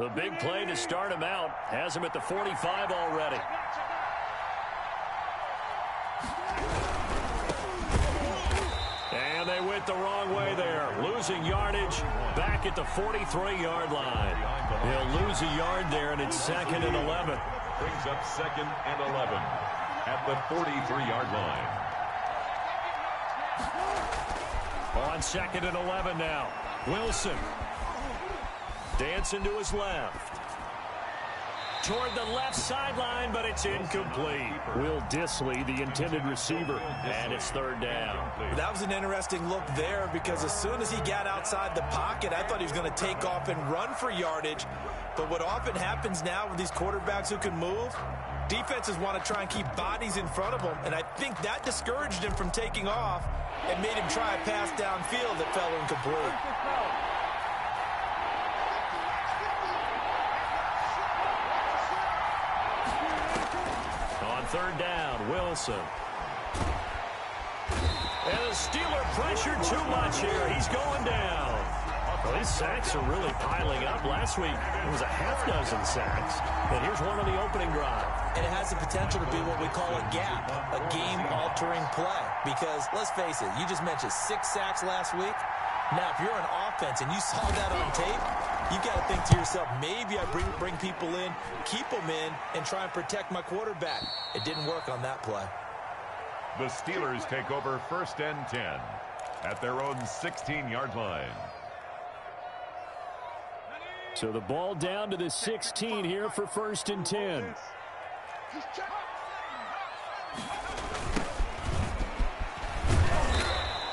The big play to start him out has him at the 45 already. And they went the wrong way there. Losing yardage back at the 43-yard line. He'll lose a yard there, and it's 2nd and 11. Brings up 2nd and 11 at the 43-yard line. On 2nd and 11 now. Wilson dancing to his left. Toward the left sideline, but it's incomplete. Will Dissly, the intended receiver, and it's 3rd down. That was an interesting look there because as soon as he got outside the pocket, I thought he was going to take off and run for yardage. But what often happens now with these quarterbacks who can move, defenses want to try and keep bodies in front of them, and I think that discouraged him from taking off and made him try a pass downfield that fell incomplete. On 3rd down, Wilson. And the Steeler pressured too much here. He's going down. Well, these sacks are really piling up. Last week, it was a half-dozen sacks. And here's one on the opening drive. And it has the potential to be what we call a gap, a game-altering play. Because, let's face it, you just mentioned 6 sacks last week. Now, if you're an offense and you saw that on tape, you've got to think to yourself, maybe I bring people in, keep them in, and try and protect my quarterback. It didn't work on that play. The Steelers take over 1st and 10 at their own 16-yard line. So the ball down to the 16 here for 1st and 10.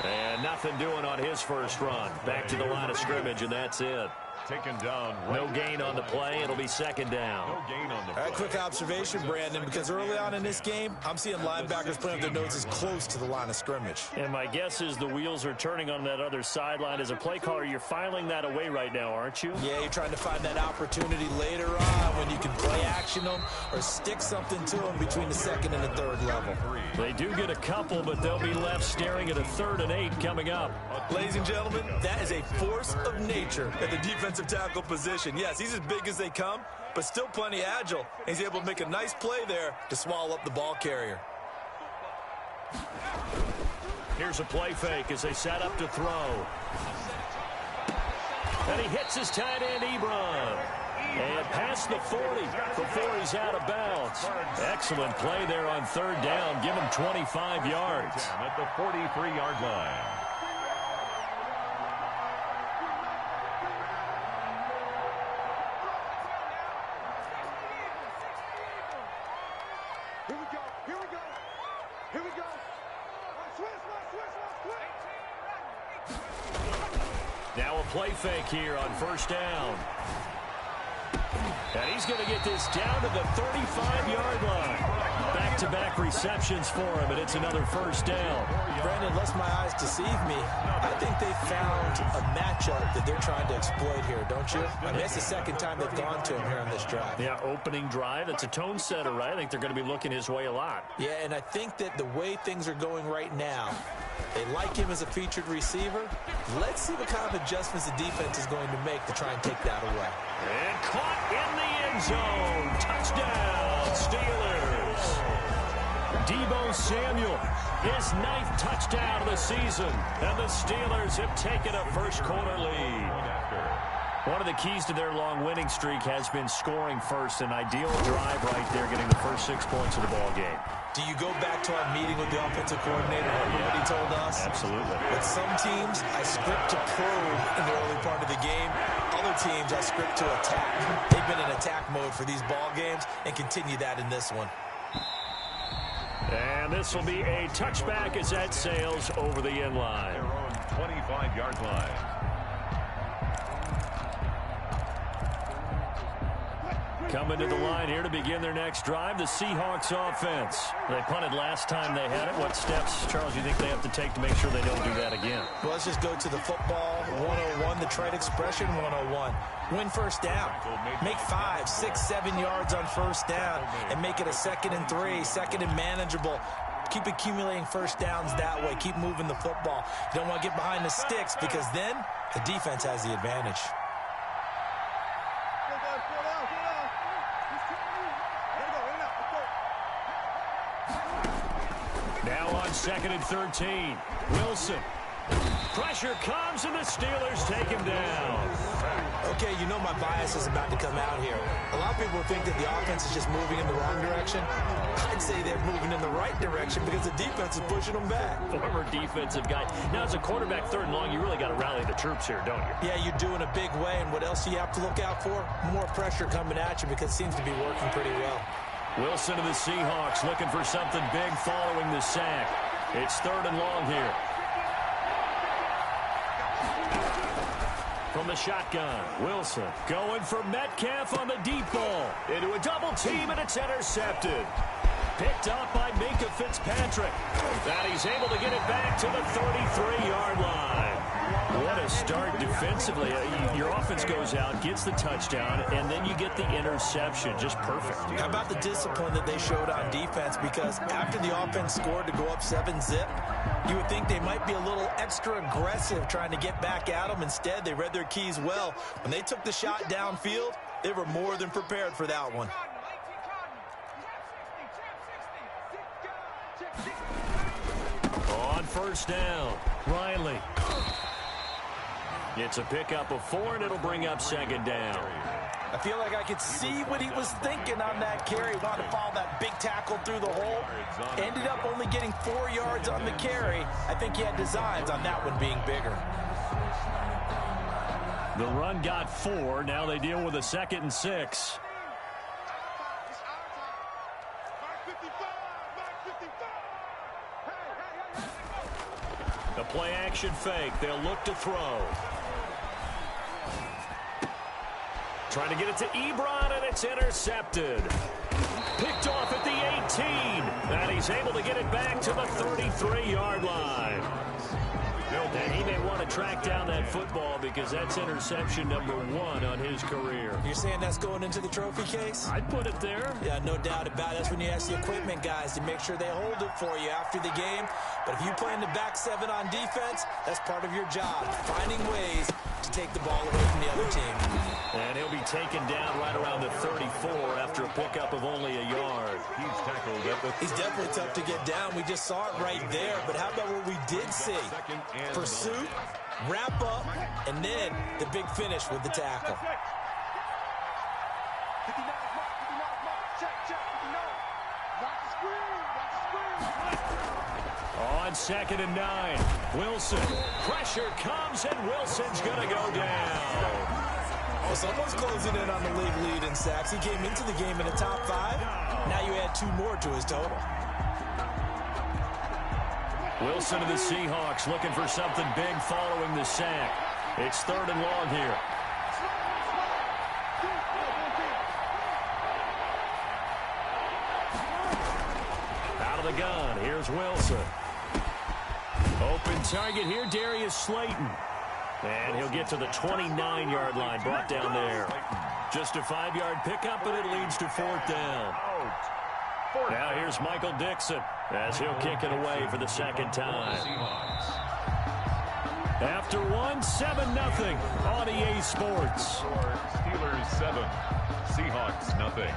And nothing doing on his first run. Back to the line of scrimmage, and that's it. Taken down. No gain on the play. It'll be 2nd down. No gain on the play. All right, quick observation, Brandon, because early on in this game, I'm seeing linebackers putting up their noses close to the line of scrimmage. And my guess is the wheels are turning on that other sideline. As a play caller, you're filing that away right now, aren't you? Yeah, you're trying to find that opportunity later on when you can play action them or stick something to them between the 2nd and the 3rd level. They do get a couple, but they'll be left staring at a 3rd and 8 coming up. Ladies and gentlemen, that is a force of nature at the defensive tackle position. Yes, he's as big as they come, but still plenty agile. He's able to make a nice play there to swallow up the ball carrier. Here's a play fake as they set up to throw. And he hits his tight end, Ebron. And past the 40 before he's out of bounds. Excellent play there on 3rd down. Give him 25 yards. At the 43-yard line. Now a play fake here on 1st down. And he's going to get this down to the 35-yard line. Back-to-back receptions for him, and it's another 1st down. Brandon, lest my eyes deceive me, I think they found a matchup that they're trying to exploit here, don't you? I mean, it's the 2nd time they've gone to him here on this drive. Yeah, opening drive. It's a tone setter, right? I think they're going to be looking his way a lot. Yeah, and I think that the way things are going right now, they like him as a featured receiver. Let's see what kind of adjustments the defense is going to make to try and take that away. And caught in the end zone. Touchdown, Steelers. Deebo Samuel, his 9th touchdown of the season. And the Steelers have taken a first-quarter lead. One of the keys to their long winning streak has been scoring first. An ideal drive right there, getting the first 6 points of the ball game. Do you go back to our meeting with the offensive coordinator? Remember what he told us? Absolutely. With some teams, I script to probe in the early part of the game. Other teams, I script to attack. They've been in attack mode for these ball games and continue that in this one. And this will be a touchback as that sails over the end line. Their own 25-yard line. Coming to the line here to begin their next drive, the Seahawks offense. They punted last time they had it. What steps, Charles, do you think they have to take to make sure they don't do that again? Well, let's just go to the football 101, the trade expression 101. Win 1st down. Make 5, 6, 7 yards on 1st down and make it a 2nd and 3, 2nd and manageable. Keep accumulating 1st downs that way. Keep moving the football. You don't want to get behind the sticks because then the defense has the advantage. Now on 2nd and 13. Wilson. Pressure comes, and the Steelers take him down. Okay, you know my bias is about to come out here. A lot of people think that the offense is just moving in the wrong direction. I'd say they're moving in the right direction because the defense is pushing them back. Former defensive guy. Now, as a quarterback, 3rd and long, you really got to rally the troops here, don't you? Yeah, you do in a big way, and what else do you have to look out for? More pressure coming at you because it seems to be working pretty well. Wilson to the Seahawks looking for something big following the sack. It's 3rd and long here. From the shotgun, Wilson going for Metcalf on the deep ball. Into a double team, and it's intercepted. Picked up by Minka Fitzpatrick. And he's able to get it back to the 33-yard line. What a start defensively. Your offense goes out, gets the touchdown, and then you get the interception. Just perfect. How about the discipline that they showed on defense? Because after the offense scored to go up 7-zip, you would think they might be a little extra aggressive trying to get back at them. Instead, they read their keys well. When they took the shot downfield, they were more than prepared for that one. On 1st down, Riley. It's a pickup of 4, and it'll bring up 2nd down. I feel like I could see what he was thinking on that carry. Wanted to follow that big tackle through the hole. Ended up only getting 4 yards on the carry. I think he had designs on that one being bigger. The run got 4. Now they deal with a 2nd and 6. The play action fake. They'll look to throw. Trying to get it to Ebron, and it's intercepted. Picked off at the 18. And he's able to get it back to the 33-yard line. And he may want to track down that football because that's interception number 1 on his career. You're saying that's going into the trophy case? I'd put it there. Yeah, no doubt about it. That's when you ask the equipment guys to make sure they hold it for you after the game. But if you play in the back 7 on defense, that's part of your job, finding ways to take the ball away from the other team. And he'll be taken down right around the 34 after a pickup of only a yard. He's tackled at the... He's definitely tough to get down. We just saw it right there. But how about what we did see? Pursuit, wrap up, and then the big finish with the tackle. On 2nd and 9, Wilson. Pressure comes, and Wilson's going to go down. Oh, someone's closing in on the league lead in sacks. He came into the game in the top 5. Now you add 2 more to his total. Wilson to the Seahawks looking for something big following the sack. It's 3rd and long here. Out of the gun, here's Wilson. Open target here, Darius Slayton. And he'll get to the 29-yard line, brought down there. Just a 5-yard pickup, and it leads to 4th down. Now here's Michael Dixon as he'll kick it away for the 2nd time. After 1, 7-0 on EA Sports. Steelers 7, Seahawks nothing.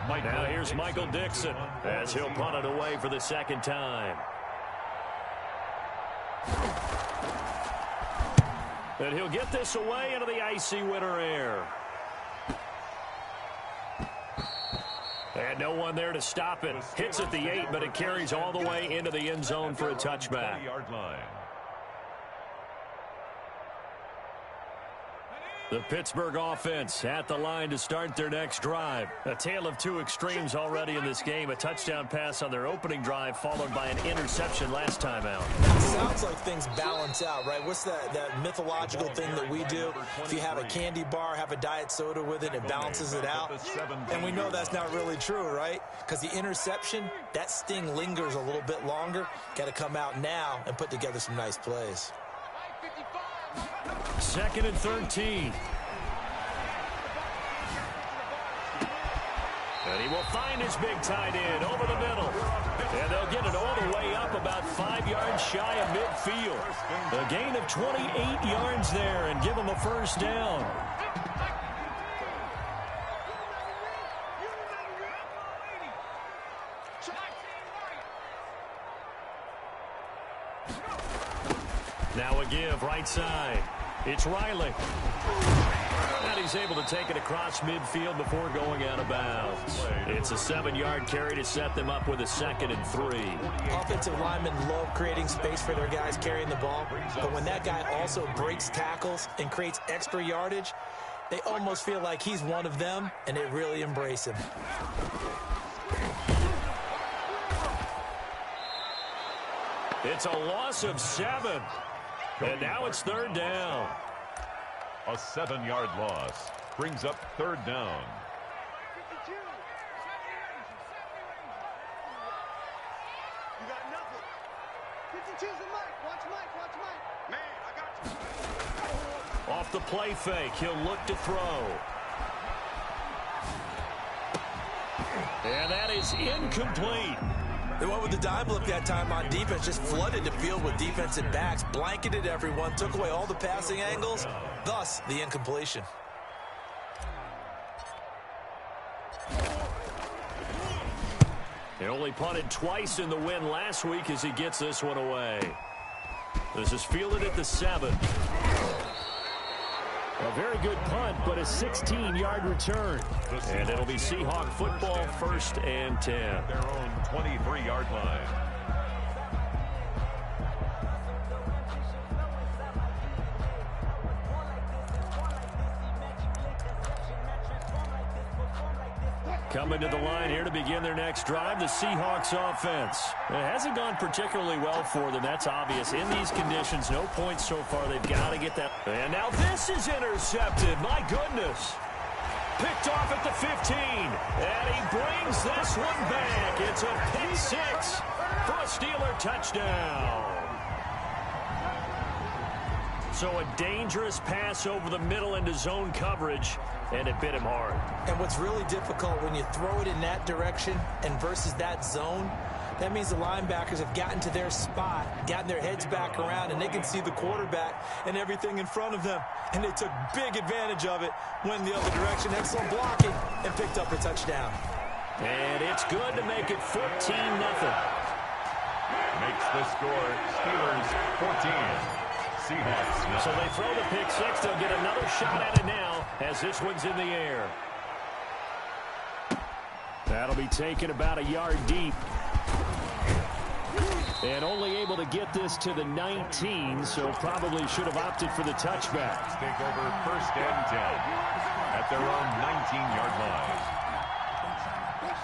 Now here's Michael Dixon as he'll punt it away for the 2nd time. And he'll get this away into the icy winter air. And no one there to stop it. Hits at the 8, but it carries all the way into the end zone for a touchback. 20-yard line. The Pittsburgh offense at the line to start their next drive. A tale of 2 extremes already in this game. A touchdown pass on their opening drive, followed by an interception last time out. It sounds like things balance out, right? What's that mythological thing that we do? If you have a candy bar, have a diet soda with it, it balances it out. And we know that's not really true, right? Because the interception, that sting lingers a little bit longer. Got to come out now and put together some nice plays. 2nd and 13. And he will find his big tight end over the middle. And they'll get it all the way up about 5 yards shy of midfield. A gain of 28 yards there and give him a 1st down. Now a give right side. It's Riley. And he's able to take it across midfield before going out of bounds. It's a 7-yard carry to set them up with a 2nd and 3. Offensive linemen love creating space for their guys carrying the ball, but when that guy also breaks tackles and creates extra yardage, they almost feel like he's one of them, and they really embrace him. It's a loss of 7. And now it's 3rd down. A 7-yard loss brings up 3rd down. You got nothing. 52's the mic. Watch Mike. Watch Mike. Man, I got you. Off the play fake, he'll look to throw. And that is incomplete. They went with the dime look that time on defense, just flooded the field with defensive backs, blanketed everyone, took away all the passing angles, thus the incompletion. He only punted twice in the win last week as he gets this one away. This is fielded at the 7. A very good punt, but a 16-yard return. And it'll be Seahawk football, 1st and 10. Their own 23-yard line. Coming to the line here to begin their next drive, the Seahawks offense. It hasn't gone particularly well for them. That's obvious. In these conditions, no points so far. They've got to get that. And now this is intercepted. My goodness. Picked off at the 15. And he brings this one back. It's a pick 6 for a Steeler touchdown. So a dangerous pass over the middle into zone coverage, and it bit him hard. And what's really difficult when you throw it in that direction and versus that zone, that means the linebackers have gotten to their spot, gotten their heads back around, and they can see the quarterback and everything in front of them. And they took big advantage of it, went the other direction, excellent blocking, and picked up a touchdown. And it's good to make it 14-0. Makes the score Steelers 14. Seahawks. So they throw the pick 6. They'll get another shot at it now as this one's in the air. That'll be taken about a yard deep. And only able to get this to the 19, so probably should have opted for the touchback. Take over 1st and 10 at their own 19-yard line.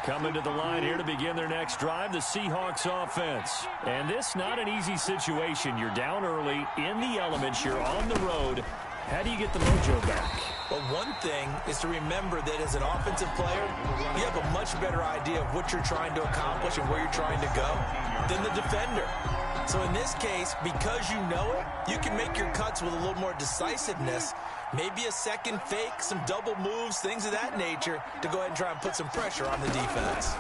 Coming to the line here to begin their next drive, the Seahawks offense. And this not an easy situation. You're down early, in the elements, you're on the road. How do you get the mojo back? Well, one thing is to remember that as an offensive player, you have a much better idea of what you're trying to accomplish and where you're trying to go than the defender. So in this case, because you know it, you can make your cuts with a little more decisiveness. Maybe a second fake, some double moves, things of that nature to go ahead and try and put some pressure on the defense.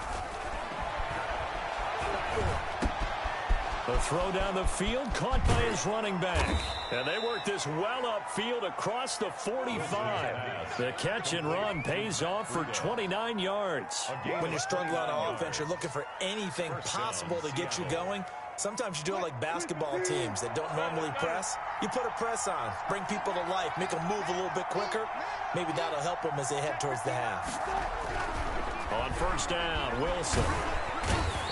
The throw down the field, caught by his running back. And they work this well upfield across the 45. The catch and run pays off for 29 yards. When you're struggling on offense, you're looking for anything possible to get you going. Sometimes you do it like basketball teams that don't normally press. You put a press on, bring people to life, make them move a little bit quicker. Maybe that'll help them as they head towards the half. On 1st down, Wilson.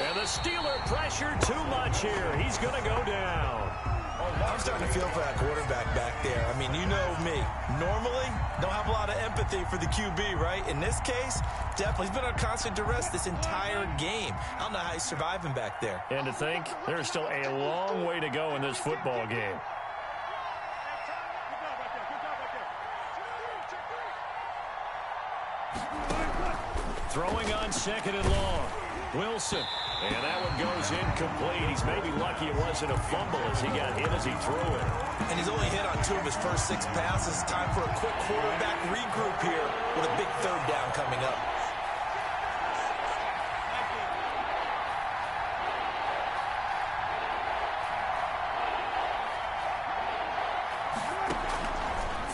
And the Steeler pressure too much here. He's going to go down. I'm starting to feel for that quarterback back there. I mean, you know me. Normally, don't have a lot of empathy for the QB, right? In this case, definitely. He's been on constant duress this entire game. I don't know how he's surviving back there. And to think, there's still a long way to go in this football game. Throwing on 2nd and long. Wilson. And that one goes incomplete. He's maybe lucky it wasn't a fumble as he got hit as he threw it. And he's only hit on 2 of his first 6 passes. Time for a quick quarterback regroup here with a big 3rd down coming up.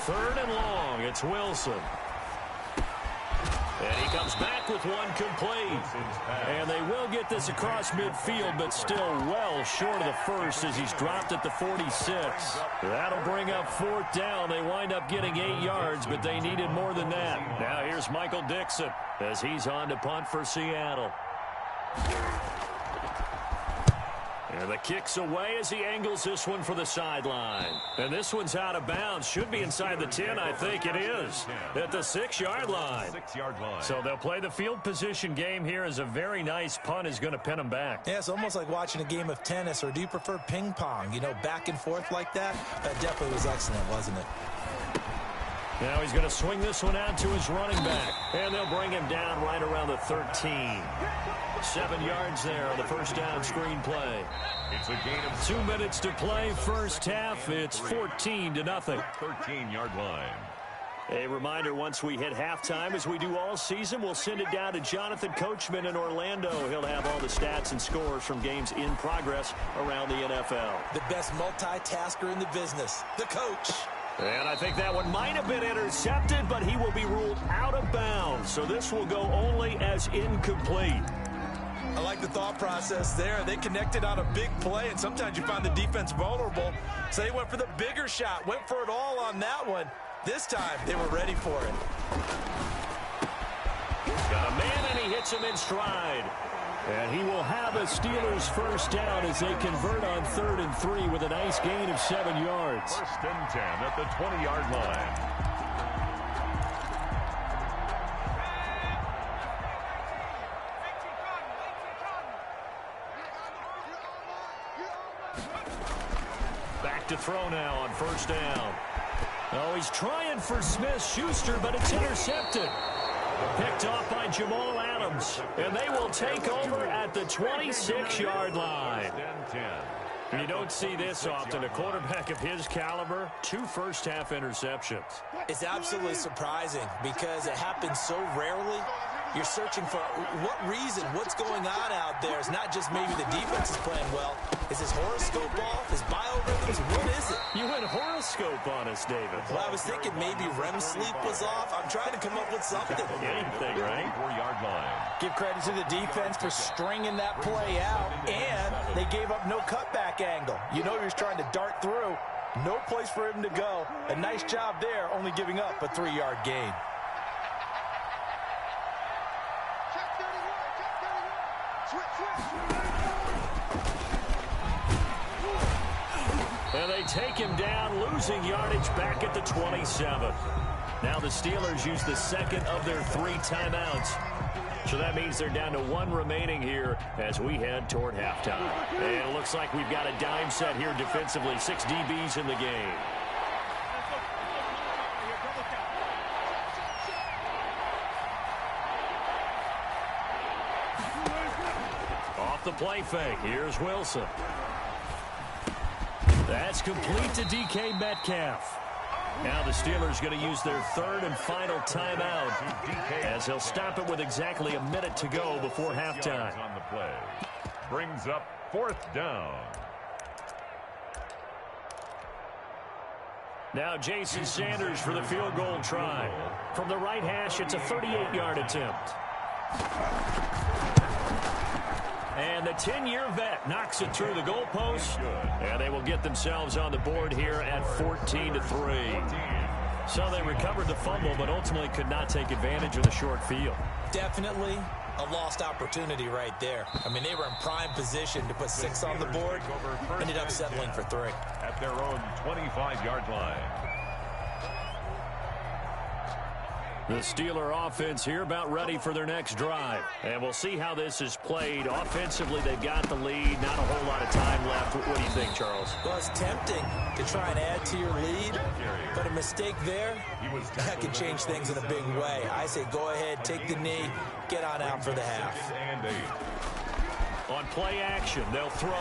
Third and long. It's Wilson. And he comes back with one complete. And they will get this across midfield, but still well short of the first as he's dropped at the 46. That'll bring up 4th down. They wind up getting 8 yards, but they needed more than that. Now here's Michael Dixon as he's on to punt for Seattle. And the kick's away as he angles this one for the sideline. And this one's out of bounds. Should be inside the 10, I think it is. At the 6-yard line. So they'll play the field position game here as a very nice punt is going to pin them back. Yeah, it's almost like watching a game of tennis, or do you prefer ping pong? You know, back and forth like that? That definitely was excellent, wasn't it? Now he's going to swing this one out to his running back. And they'll bring him down right around the 13. 7 yards there on the first down screen play. It's a gain of 2 minutes to play first half. It's 14-0. 13-yard line. A reminder, once we hit halftime, as we do all season, we'll send it down to Jonathan Coachman in Orlando. He'll have all the stats and scores from games in progress around the NFL. The best multitasker in the business, the coach. And I think that one might have been intercepted, but he will be ruled out of bounds. So this will go only as incomplete. I like the thought process there. They connected on a big play, and sometimes you find the defense vulnerable. So they went for the bigger shot, went for it all on that one. This time, they were ready for it. He's got a man, and he hits him in stride. And he will have a Steelers first down as they convert on 3rd and 3 with a nice gain of 7 yards. 1st and 10 at the 20-yard line. Back to throw now on 1st down. Oh, he's trying for Smith-Schuster, but it's intercepted. Picked off by Jamal Adams. And they will take over at the 26-yard line. You don't see this often. A quarterback of his caliber, 2 first-half interceptions. It's absolutely surprising because it happens so rarely. You're searching for what reason, what's going on out there. It's not just maybe the defense is playing well. Is his horoscope off? His biorhythms? What is it? You went horoscope on us, David. Well, I was thinking maybe REM sleep was off. I'm trying to come up with something. Anything, right? 4-yard line. Give credit to the defense for stringing that play out, and they gave up no cutback angle. You know he was trying to dart through. No place for him to go. A nice job there, only giving up a 3-yard gain. And they take him down, losing yardage back at the 27. Now the Steelers use the second of their 3 timeouts. So that means they're down to 1 remaining here as we head toward halftime. And it looks like we've got a dime set here defensively. 6 DBs in the game. Off the play fake. Here's Wilson. That's complete to DK Metcalf. Now the Steelers going to use their 3rd and final timeout as they'll stop it with exactly a minute to go before halftime. On the play. Brings up 4th down. Now Jason Sanders for the field goal try. From the right hash, it's a 38-yard attempt. And the 10-year vet knocks it through the goalpost. And they will get themselves on the board here at 14-3. So they recovered the fumble, but ultimately could not take advantage of the short field. Definitely a lost opportunity right there. I mean, they were in prime position to put 6 on the board. Ended up settling for 3. At their own 25-yard line. The Steeler offense here about ready for their next drive. And we'll see how this is played. Offensively, they've got the lead. Not a whole lot of time left. What do you think, Charles? Well, it's tempting to try and add to your lead, but a mistake there, that could change things in a big way. I say go ahead, take the knee, get on out for the half. On play action, they'll throw.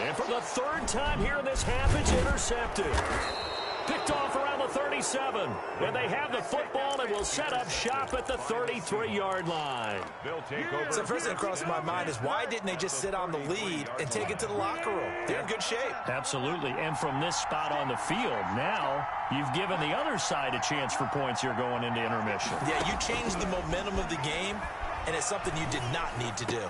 And for the 3rd time here in this half, it's intercepted. Picked off around the 37. And they have the football and will set up shop at the 33-yard line. They'll take over. So the first thing that crossed my mind is why didn't they just sit on the lead and take it to the locker room? They're in good shape. Absolutely. And from this spot on the field, now you've given the other side a chance for points here going into intermission. Yeah, you changed the momentum of the game, and it's something you did not need to do.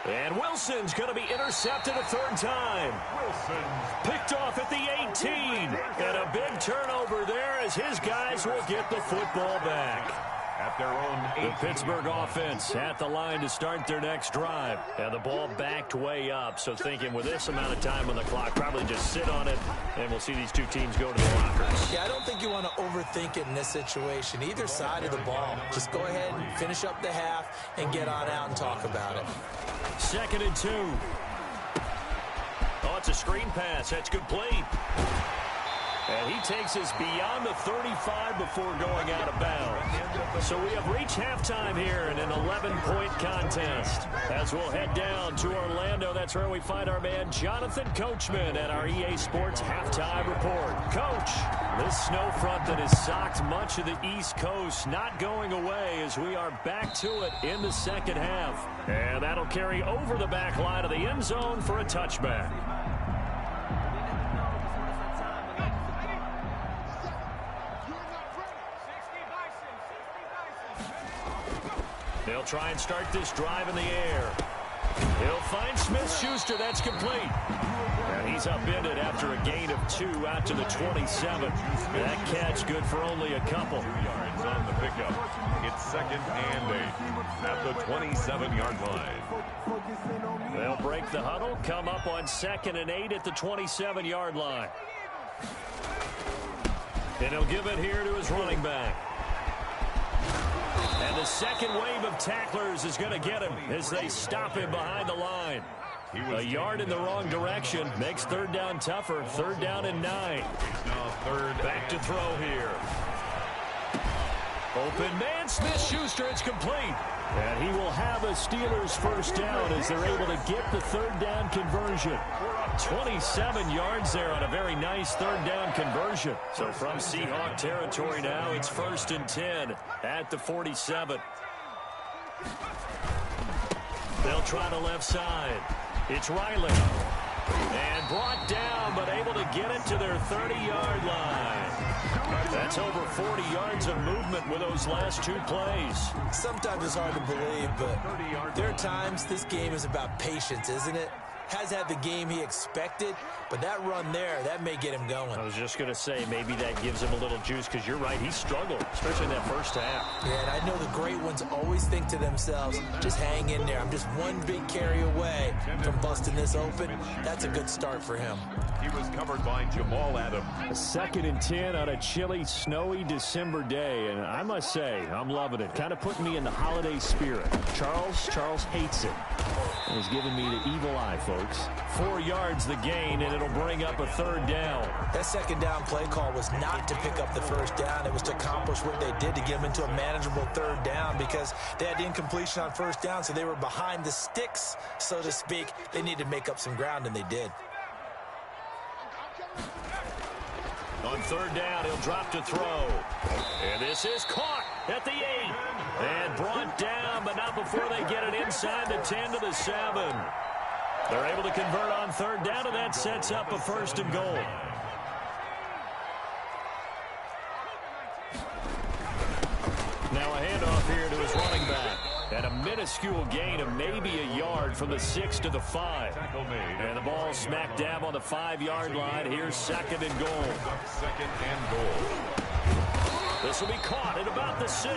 And Wilson's going to be intercepted a third time. Wilson's Picked off at the 18. And a big turnover there as his guys will get the football back. at their own 18. The Pittsburgh offense at the line to start their next drive. And the ball backed way up. So thinking with this amount of time on the clock, probably just sit on it, and we'll see these two teams go to the lockers. Yeah, I don't think you want to overthink it in this situation. Either side of the ball. Just go ahead and finish up the half and get on out and talk about it. 2nd and 2. Oh, it's a screen pass. That's complete. And he takes us beyond the 35 before going out of bounds. So we have reached halftime here in an 11-point contest. As we'll head down to Orlando, that's where we find our man Jonathan Coachman at our EA Sports Halftime Report. Coach, this snow front that has socked much of the East Coast not going away as we are back to it in the second half. And that'll carry over the back line of the end zone for a touchback. They'll try and start this drive in the air. He'll find Smith-Schuster. That's complete. And he's upended after a gain of 2 out to the 27. That catch good for only a couple. 2 yards on the pickup. It's 2nd and 8 at the 27-yard line. They'll break the huddle, come up on 2nd and 8 at the 27-yard line. And he'll give it here to his running back. And the second wave of tacklers is going to get him as they stop him behind the line. A yard in the wrong direction makes 3rd down tougher. 3rd down and 9. Now 3rd Back to throw here. Open man, Smith-Schuster. It's complete. And he will have a Steelers first down as they're able to get the 3rd down conversion. 27 yards there on a very nice 3rd down conversion. So from Seahawk territory now, it's 1st and 10 at the 47. They'll try the left side. It's Riley. And brought down, but able to get it to their 30-yard line. That's over 40 yards of movement with those last 2 plays. Sometimes it's hard to believe, but there are times this game is about patience, isn't it? Has had the game he expected, but that run there, that may get him going. I was just going to say, maybe that gives him a little juice, because you're right, he struggled, especially in that first half. Yeah, and I know the great ones always think to themselves, just hang in there. I'm just one big carry away from busting this open. That's a good start for him. He was covered by Jamal Adams. 2nd and 10 on a chilly, snowy December day, and I must say, I'm loving it. Kind of putting me in the holiday spirit. Charles hates it. And he's giving me the evil eye, folks. 4 yards the gain, and it'll bring up a 3rd down. That 2nd down play call was not to pick up the 1st down. It was to accomplish what they did to get them into a manageable 3rd down because they had the incompletion on 1st down, so they were behind the sticks, so to speak. They needed to make up some ground, and they did. On 3rd down, he'll drop to throw. And this is caught at the 8. And brought down, but not before they get it inside the 10 to the 7. They're able to convert on 3rd down, and that sets up a 1st and goal. Now a handoff here to his running back. And a minuscule gain of maybe a yard from the 6 to the 5. And the ball smack dab on the 5-yard line. Here's 2nd and goal. 2nd and goal. This will be caught at about the 6.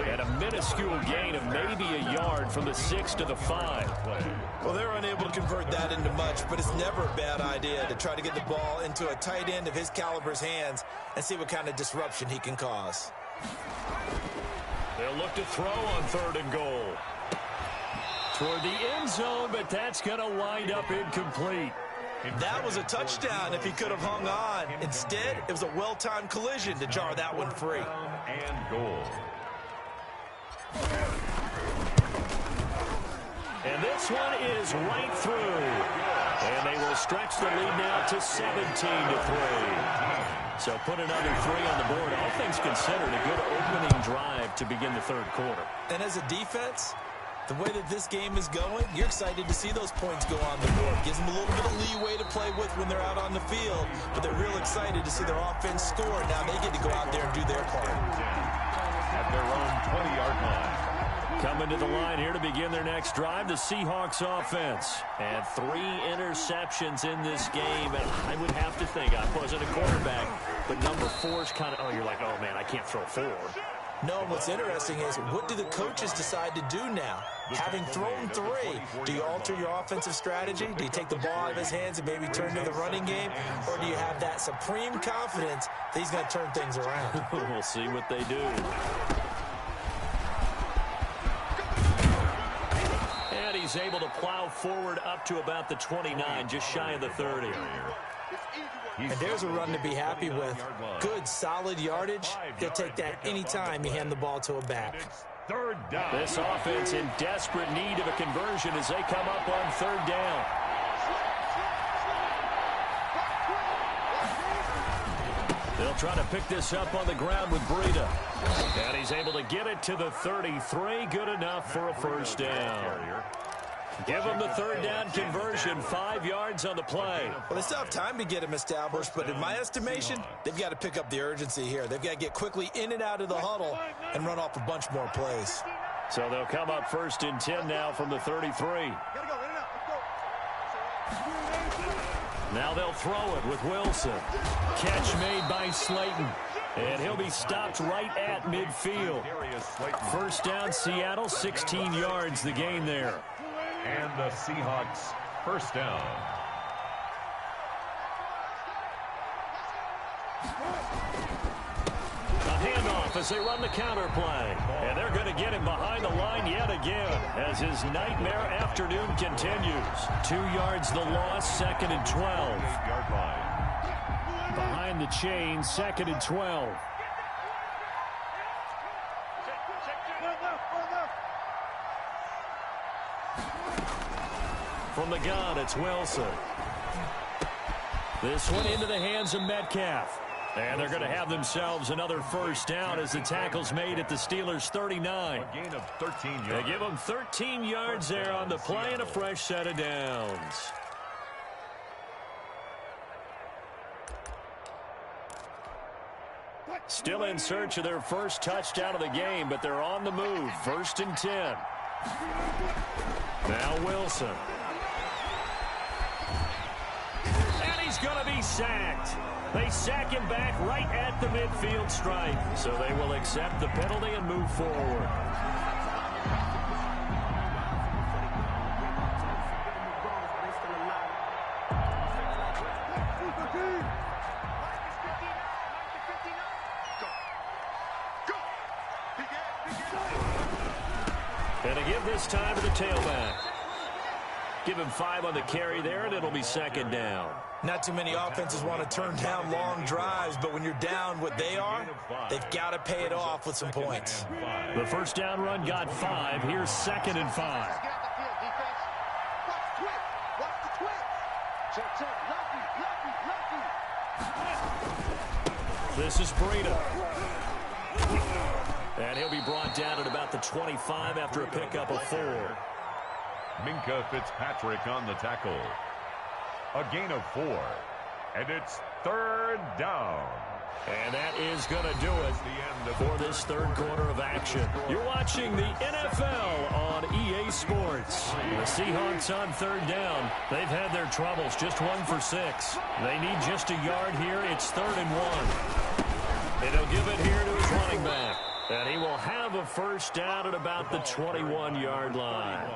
And a minuscule gain of maybe a yard from the 6 to the 5. Well, they're unable to convert that into much, but it's never a bad idea to try to get the ball into a tight end of his caliber's hands and see what kind of disruption he can cause. They'll look to throw on 3rd and goal. Toward the end zone, but that's going to wind up incomplete. That was a touchdown if he could have hung on. Instead, it was a well-timed collision to jar that one free. And goal. And this one is right through. And they will stretch the lead now to 17 to 3. So put another 3 on the board. All things considered, a good opening drive to begin the third quarter. And as a defense, the way that this game is going, you're excited to see those points go on the board. Gives them a little bit of leeway to play with when they're out on the field, but they're real excited to see their offense score. Now they get to go out there and do their part. At their own 20-yard line. Coming to the line here to begin their next drive, the Seahawks offense. And 3 interceptions in this game. And I would have to think, I wasn't a quarterback, but number 4 is kind of, oh, you're like, oh, man, I can't throw 4. No, what's interesting is, what do the coaches decide to do now? Having thrown 3, do you alter your offensive strategy? Do you take the ball out of his hands and maybe turn to the running game? Or do you have that supreme confidence that he's going to turn things around? We'll see what they do. And he's able to plow forward up to about the 29, just shy of the 30. And there's a run to be happy with. Good, solid yardage. He'll take that anytime you hand the ball to a back. Third down. This offense in desperate need of a conversion as they come up on 3rd down. They'll try to pick this up on the ground with Breida. And he's able to get it to the 33. Good enough for a first down. Give them the 3rd down conversion, 5 yards on the play. Well, they still have time to get him established, but in my estimation, they've got to pick up the urgency here. They've got to get quickly in and out of the huddle and run off a bunch more plays. So they'll come up 1st and 10 now from the 33. Now they'll throw it with Wilson. Catch made by Slayton. And he'll be stopped right at midfield. 1st down, Seattle, 16 yards the gain there. And the Seahawks 1st down. A handoff as they run the counter play. And they're going to get him behind the line yet again as his nightmare afternoon continues. 2 yards the loss, 2nd and 12. 8-yard line. Behind the chain, 2nd and 12. From the gun, it's Wilson. This one into the hands of Metcalf. And they're going to have themselves another 1st down as the tackle's made at the Steelers' 39. A gain of 13 yards. They give them 13 yards there on the play and a fresh set of downs. Still in search of their first touchdown of the game, but they're on the move. 1st and 10. Now Wilson. And he's going to be sacked. They sack him back right at the midfield stripe. So they will accept the penalty and move forward. And to give this time to the tailback. Give him 5 on the carry there, and it'll be 2nd down. Not too many offenses want to turn down long drives, but when you're down what they are, they've got to pay it off with some points. The 1st down run got 5. Here's 2nd and 5. This is Breida. And he'll be brought down at about the 25 after a pickup of 4. Minka Fitzpatrick on the tackle. A gain of 4. And it's 3rd down. And that is going to do it for this 3rd quarter of action. You're watching the NFL on EA Sports. The Seahawks on 3rd down. They've had their troubles, just 1 for 6. They need just a yard here. It's 3rd and 1. And he'll give it here to his running back. And he will have a 1st down at about the 21-yard line.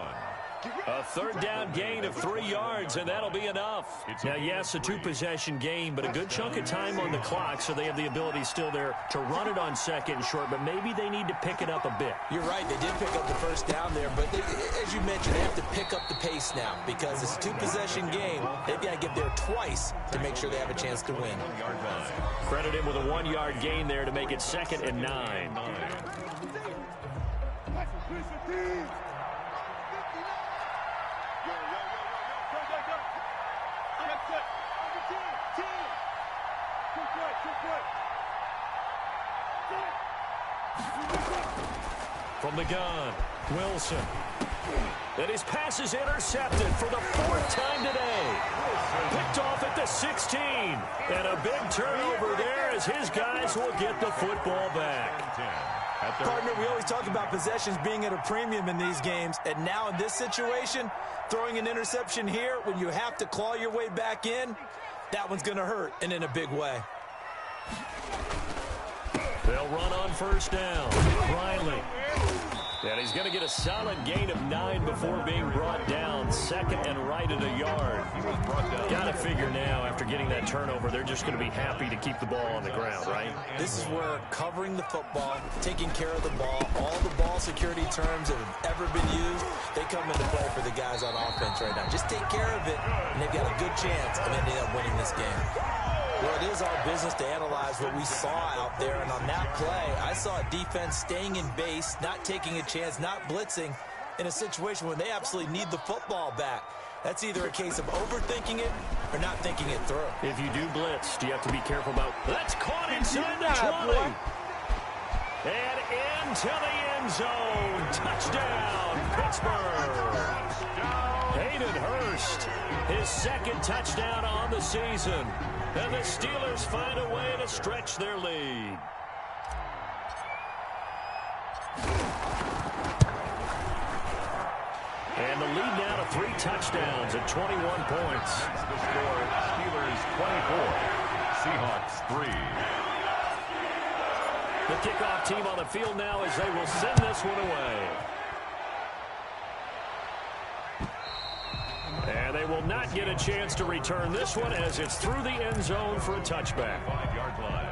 A 3rd down gain of 3 yards, and that'll be enough. Now, yes, a 2-possession game, but a good chunk of time on the clock, so they have the ability still there to run it on 2nd and short, but maybe they need to pick it up a bit. You're right, they did pick up the 1st down there, but as you mentioned, they have to pick up the pace now because it's a 2-possession game. They've got to get there twice to make sure they have a chance to win. Credit him with a 1-yard gain there to make it 2nd and 9. From the gun, Wilson. And his pass is intercepted for the 4th time today. Picked off at the 16. And a big turnover there as his guys will get the football back. Partner, we always talk about possessions being at a premium in these games. And now in this situation, throwing an interception here when you have to claw your way back in, that one's going to hurt, and in a big way. They'll run on first down. Riley. And he's going to get a solid gain of 9 before being brought down. 2nd and right at a yard. Got to figure now, after getting that turnover, they're just going to be happy to keep the ball on the ground, right? This is where covering the football, taking care of the ball, all the ball security terms that have ever been used, they come into play for the guys on offense right now. Just take care of it, and they've got a good chance of ending up winning this game. Well, it is our business to analyze what we saw out there, and on that play, I saw a defense staying in base, not taking a chance, not blitzing in a situation where they absolutely need the football back. That's either a case of overthinking it or not thinking it through. If you do blitz, do you have to be careful about... That's caught inside the 20. And into the end zone. Touchdown, Pittsburgh. Hayden Hurst, his 2nd touchdown on the season. And the Steelers find a way to stretch their lead. And the lead now to 3 touchdowns at 21 points. The score, Steelers 24, Seahawks 3. The kickoff team on the field now as they will send this one away. And they will not get a chance to return this one as it's through the end zone for a touchback. 5-yard line.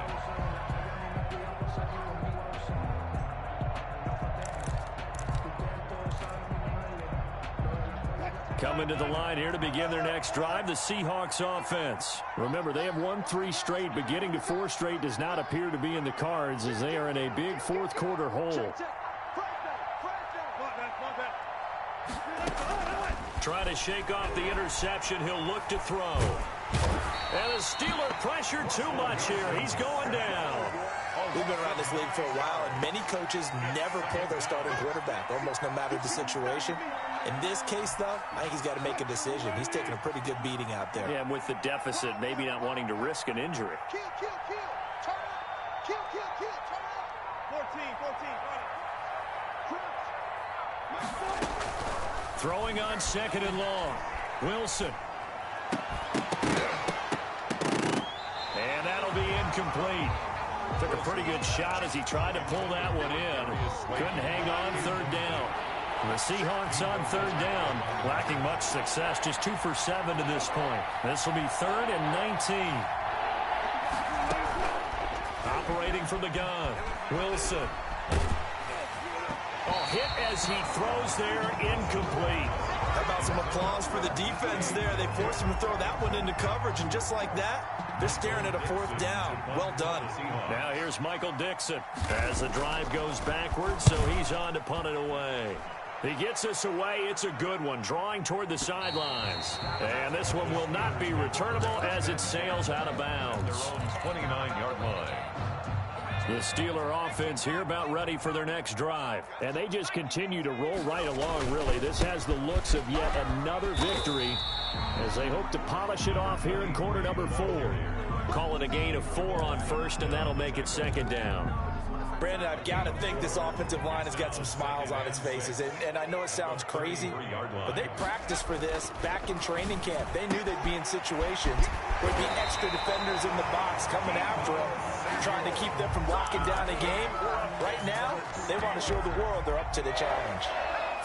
Coming to the line here to begin their next drive, the Seahawks offense. Remember, they have won 3 straight, but getting to 4 straight does not appear to be in the cards as they are in a big 4th quarter hole. Try to shake off the interception. He'll look to throw. And the Steeler pressure too much here. He's going down. We've been around this league for a while, and many coaches never pull their starting quarterback, almost no matter the situation. In this case, though, I think he's got to make a decision. He's taking a pretty good beating out there. Yeah, and with the deficit, maybe not wanting to risk an injury. Kill, kill, kill. Turn up. Kill, kill, kill. Turn up. 14, run it. Throwing on 2nd and long. Wilson. And that'll be incomplete. Took a pretty good shot as he tried to pull that one in. Couldn't hang on 3rd down. The Seahawks on 3rd down, lacking much success, just 2 for 7 to this point. This will be 3rd and 19. Operating from the gun, Wilson. Oh, hit as he throws there, incomplete. How about some applause for the defense there? They forced him to throw that one into coverage, and just like that, they're staring at a 4th down. Well done. Now here's Michael Dixon as the drive goes backwards, so he's on to punt it away. He gets us away. It's a good one, drawing toward the sidelines. And this one will not be returnable as it sails out of bounds. Their own 29-yard line. The Steeler offense here about ready for their next drive. And they just continue to roll right along, really. This has the looks of yet another victory as they hope to polish it off here in quarter number 4. Call it a gain of 4 on first, and that'll make it 2nd down. Brandon, I've got to think this offensive line has got some smiles on its faces. And I know it sounds crazy, but they practiced for this back in training camp. They knew they'd be in situations where there'd be extra defenders in the box coming after them, trying to keep them from locking down a game. Right now, they want to show the world they're up to the challenge.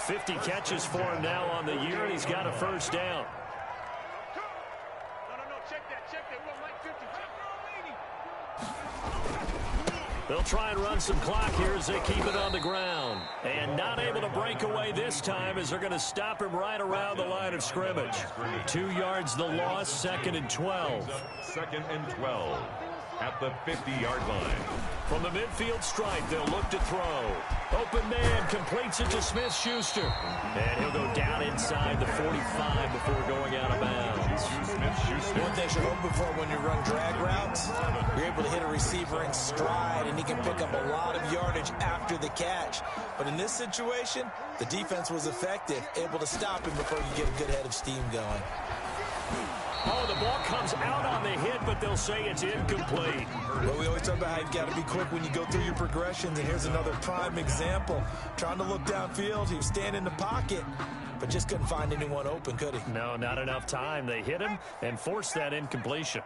50 catches for him now on the year, and he's got a 1st down. No, check that. We're like 50. They'll try and run some clock here as they keep it on the ground. And not able to break away this time as they're going to stop him right around the line of scrimmage. 2 yards the loss, 2nd and 12. 2nd and 12. at the 50-yard line. From the midfield stripe, they'll look to throw. Open man completes it to Smith-Schuster. And he'll go down inside the 45 before going out of bounds. One thing you're hoping for when you run drag routes, you're able to hit a receiver in stride, and he can pick up a lot of yardage after the catch. But in this situation, the defense was effective, able to stop him before you get a good head of steam going. Oh, the ball comes out on the hit, but they'll say it's incomplete. Well, we always talk about how you've got to be quick when you go through your progressions, and here's another prime example. Trying to look downfield, he was standing in the pocket, but just couldn't find anyone open, could he? No, not enough time. They hit him and forced that incompletion.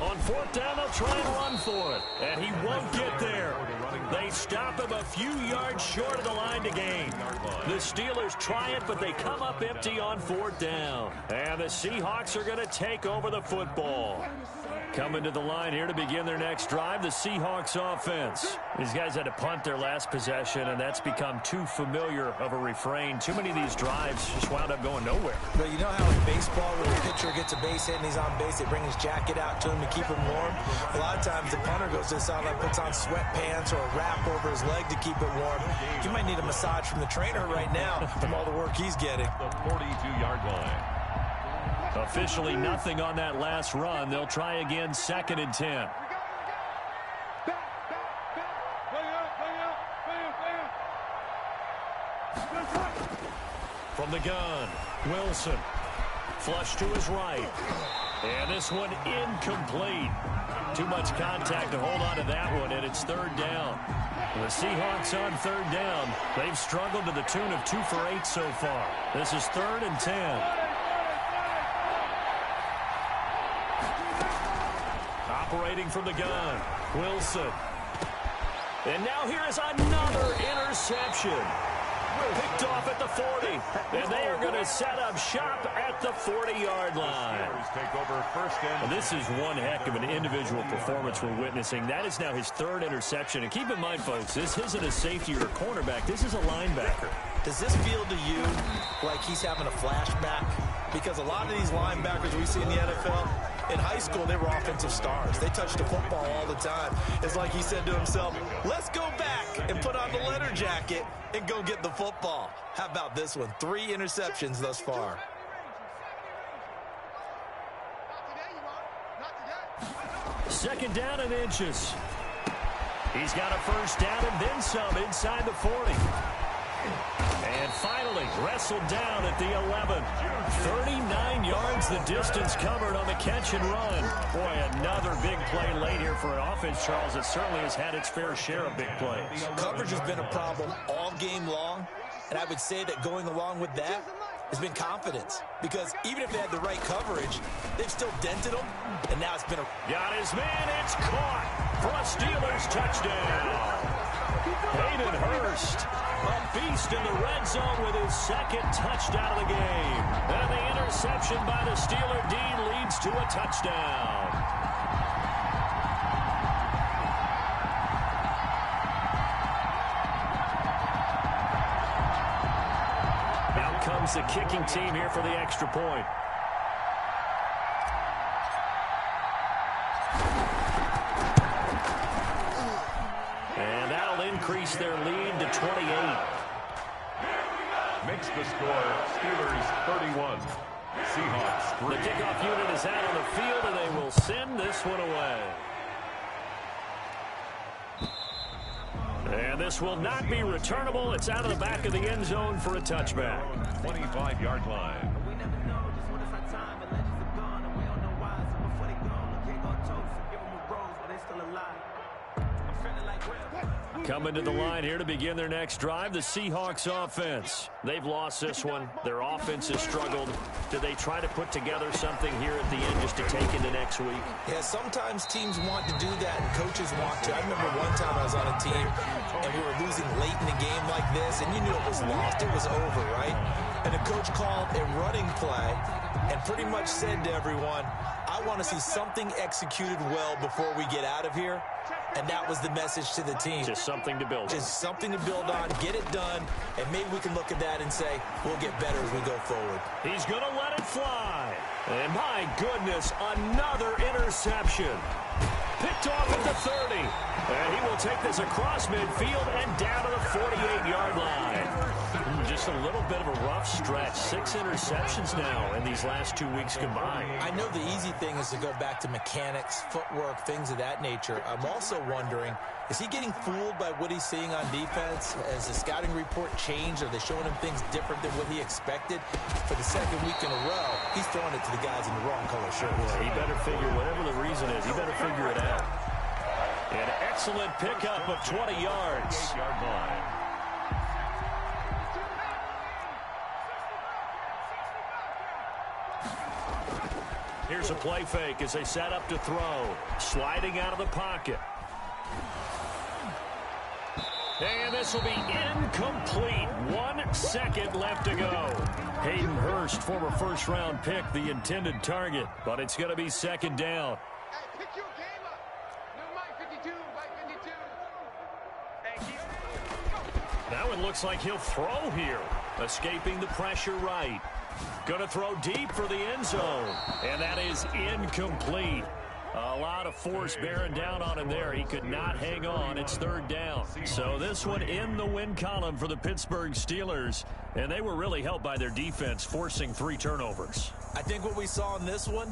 On fourth down, they'll try and run for it, and he won't get there. They stop him a few yards short of the line to gain. The Steelers try it, but they come up empty on fourth down. And the Seahawks are going to take over the football. Coming to the line here to begin their next drive, the Seahawks offense. These guys had to punt their last possession, and that's become too familiar of a refrain. Too many of these drives just wound up going nowhere. But you know how in baseball, when the pitcher gets a base hit and he's on base, they bring his jacket out to him to keep him warm? A lot of times the punter goes to the sideline, puts on sweatpants or a wrap over his leg to keep it warm. He might need a massage from the trainer right now from all the work he's getting. The 42-yard line. Officially nothing on that last run. They'll try again, 2nd and 10. From the gun, Wilson. Flush to his right. And this one incomplete. Too much contact to hold on to that one, and it's 3rd down. The Seahawks on 3rd down. They've struggled to the tune of 2 for 8 so far. This is 3rd and 10. Operating from the gun, Wilson. And now here is another interception. Picked off at the 40. And they are going to set up shop at the 40-yard line. Take over first and this is one heck of an individual performance we're witnessing. That is now his 3rd interception. And keep in mind, folks, this isn't a safety or a cornerback. This is a linebacker. Does this feel to you like he's having a flashback? Because a lot of these linebackers we see in the NFL, in high school, they were offensive stars. They touched the football all the time. It's like he said to himself, let's go back and put on the letter jacket and go get the football. How about this one? 3 interceptions thus far. Second down and inches. He's got a first down and then some inside the 40. And finally wrestled down at the 11. 39 yards the distance covered on the catch and run. Boy, another big play late here for an offense, Charles, that certainly has had its fair share of big plays. Coverage has been a problem all game long, and I would say that going along with that has been confidence. Because even if they had the right coverage, they've still dented them, and now it's been a... Got his man, it's caught for a Steelers touchdown. Hayden Hurst, a beast in the red zone with his 2nd touchdown of the game. And the interception by the Steeler D leads to a touchdown. Out comes the kicking team here for the extra point. Increase their lead to 28. Makes the score Steelers 31. Seahawks 3. The kickoff unit is out on the field, and they will send this one away. And this will not be returnable. It's out of the back of the end zone for a touchback. 25-yard line. Coming to the line here to begin their next drive, the Seahawks offense. They've lost this one. Their offense has struggled. Do they try to put together something here at the end just to take into next week? Yeah, sometimes teams want to do that and coaches want to. I remember one time I was on a team and we were losing late in the game like this, and you knew it was lost. It was over, right? And the coach called a running play and pretty much said to everyone, I want to see something executed well before we get out of here, and that was the message to the team. Just something to build on. Just something to build on, get it done, and maybe we can look at that and say, we'll get better as we go forward. He's going to let it fly. And my goodness, another interception. Picked off at the 30. And he will take this across midfield and down to the 48-yard line. Just a little bit of a rough stretch. 6 interceptions now in these last 2 weeks combined. I know the easy thing is to go back to mechanics, footwork, things of that nature. I'm also wondering, is he getting fooled by what he's seeing on defense? Has the scouting report changed? Are they showing him things different than what he expected? For the second week in a row, he's throwing it to the guys in the wrong color shirts. Boy, he better figure, whatever the reason is, he better figure it out. An excellent pickup of 20 yards. 8-yard line. Here's a play fake as they set up to throw. Sliding out of the pocket. And this will be incomplete. 1 second left to go. Hayden Hurst, former first-round pick, the intended target. But it's going to be second down. Hey, pick your game up. No, Mike 52, Mike 52. Hey, Now it looks like he'll throw here. Escaping the pressure right. Going to throw deep for the end zone. And that is incomplete. A lot of force bearing down on him there. He could not hang on. It's third down. So this one in the win column for the Pittsburgh Steelers. And they were really helped by their defense, forcing 3 turnovers. I think what we saw in this one,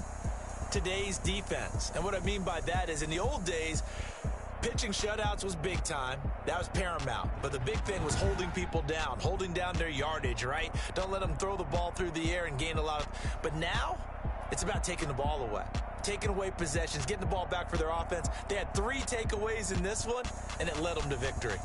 today's defense. And what I mean by that is in the old days, pitching shutouts was big time. That was paramount. But the big thing was holding people down, holding down their yardage, right? Don't let them throw the ball through the air and gain a lot of... But now, it's about taking the ball away. Taking away possessions, getting the ball back for their offense. They had 3 takeaways in this one, and it led them to victory.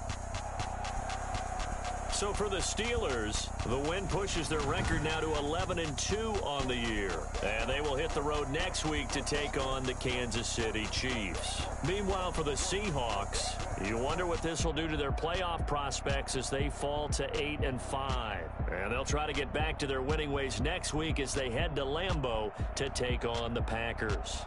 So for the Steelers, the win pushes their record now to 11-2 on the year. And they will hit the road next week to take on the Kansas City Chiefs. Meanwhile, for the Seahawks, you wonder what this will do to their playoff prospects as they fall to 8-5. And they'll try to get back to their winning ways next week as they head to Lambeau to take on the Packers.